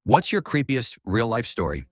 What's your creepiest real-life story?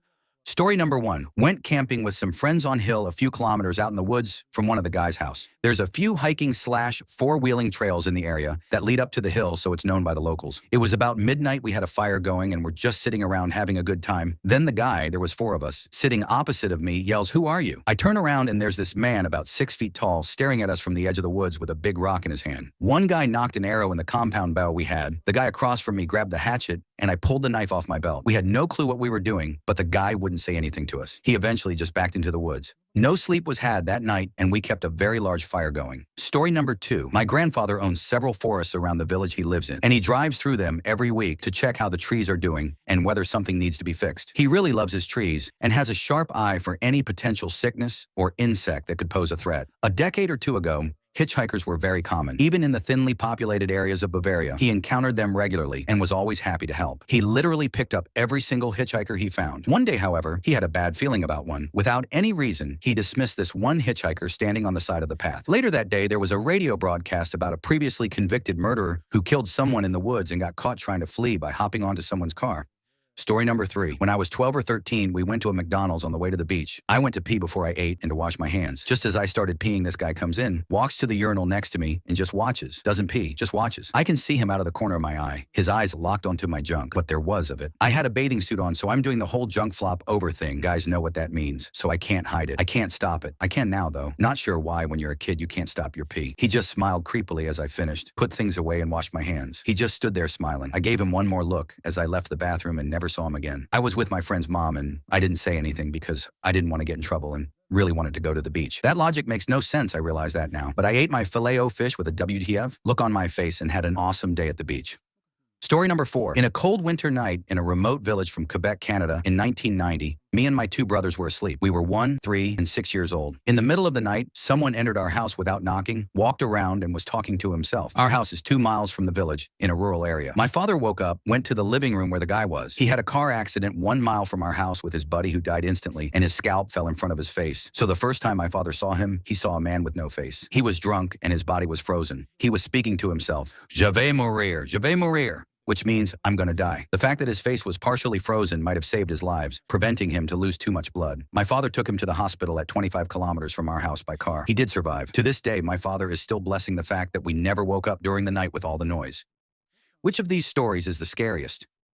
Story number one, went camping with some friends on hill a few kilometers out in the woods from one of the guys' house. There's a few hiking slash four-wheeling trails in the area that lead up to the hill, so it's known by the locals. It was about midnight, we had a fire going and we're just sitting around having a good time. Then the guy, there was four of us, sitting opposite of me yells, "Who are you?" I turn around and there's this man about 6 feet tall staring at us from the edge of the woods with a big rock in his hand. One guy knocked an arrow in the compound bow we had. The guy across from me grabbed the hatchet and I pulled the knife off my belt. We had no clue what we were doing, but the guy wouldn't say anything to us. He eventually just backed into the woods. No sleep was had that night, and we kept a very large fire going. Story number two. My grandfather owns several forests around the village he lives in, and he drives through them every week to check how the trees are doing and whether something needs to be fixed. He really loves his trees and has a sharp eye for any potential sickness or insect that could pose a threat. A decade or two ago, hitchhikers were very common. Even in the thinly populated areas of Bavaria, he encountered them regularly and was always happy to help. He literally picked up every single hitchhiker he found. One day, however, he had a bad feeling about one. Without any reason, he dismissed this one hitchhiker standing on the side of the path. Later that day, there was a radio broadcast about a previously convicted murderer who killed someone in the woods and got caught trying to flee by hopping onto someone's car. Story number three. When I was 12 or 13, we went to a McDonald's on the way to the beach. I went to pee before I ate and to wash my hands. Just as I started peeing, this guy comes in, walks to the urinal next to me, and just watches. Doesn't pee, just watches. I can see him out of the corner of my eye. His eyes locked onto my junk, what there was of it. I had a bathing suit on, so I'm doing the whole junk flop over thing. Guys know what that means, so I can't hide it. I can't stop it. I can now, though. Not sure why when you're a kid you can't stop your pee. He just smiled creepily as I finished, put things away and washed my hands. He just stood there smiling. I gave him one more look as I left the bathroom and never saw him again. I was with my friend's mom and I didn't say anything because I didn't want to get in trouble and really wanted to go to the beach. That logic makes no sense, I realize that now. But I ate my filet-o-fish with a WTF look on my face and had an awesome day at the beach. Story number four. In a cold winter night in a remote village from Quebec, Canada in 1990, me and my two brothers were asleep. We were 1, 3, and 6 years old. In the middle of the night, someone entered our house without knocking, walked around, and was talking to himself. Our house is 2 miles from the village in a rural area. My father woke up, went to the living room where the guy was. He had a car accident 1 mile from our house with his buddy who died instantly, and his scalp fell in front of his face. So the first time my father saw him, he saw a man with no face. He was drunk, and his body was frozen. He was speaking to himself, "Je vais mourir, je vais mourir," which means, "I'm gonna die." The fact that his face was partially frozen might have saved his lives, preventing him to lose too much blood. My father took him to the hospital at 25 kilometers from our house by car. He did survive. To this day, my father is still blessing the fact that we never woke up during the night with all the noise. Which of these stories is the scariest?